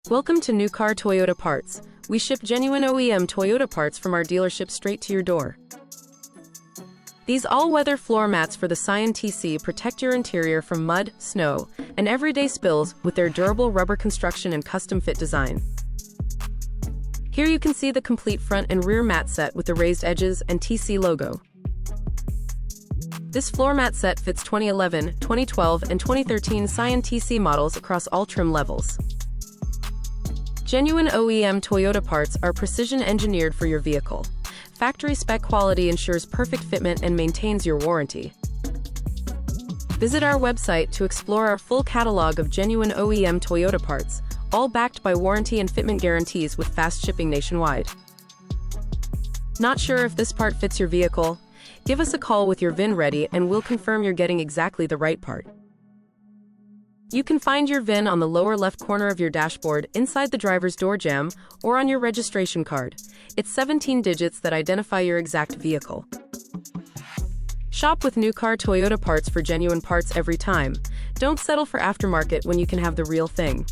Welcome to New Car Toyota Parts. We ship genuine OEM Toyota parts from our dealership straight to your door. These all-weather floor mats for the Scion TC protect your interior from mud, snow, and everyday spills with their durable rubber construction and custom-fit design. Here you can see the complete front and rear mat set with the raised edges and TC logo. This floor mat set fits 2011, 2012, and 2013 Scion TC models across all trim levels. Genuine OEM Toyota parts are precision engineered for your vehicle. Factory spec quality ensures perfect fitment and maintains your warranty. Visit our website to explore our full catalog of genuine OEM Toyota parts, all backed by warranty and fitment guarantees with fast shipping nationwide. Not sure if this part fits your vehicle? Give us a call with your VIN ready and we'll confirm you're getting exactly the right part. You can find your VIN on the lower left corner of your dashboard, inside the driver's door jamb, or on your registration card. It's 17 digits that identify your exact vehicle. Shop with New Car Toyota Parts for genuine parts every time. Don't settle for aftermarket when you can have the real thing.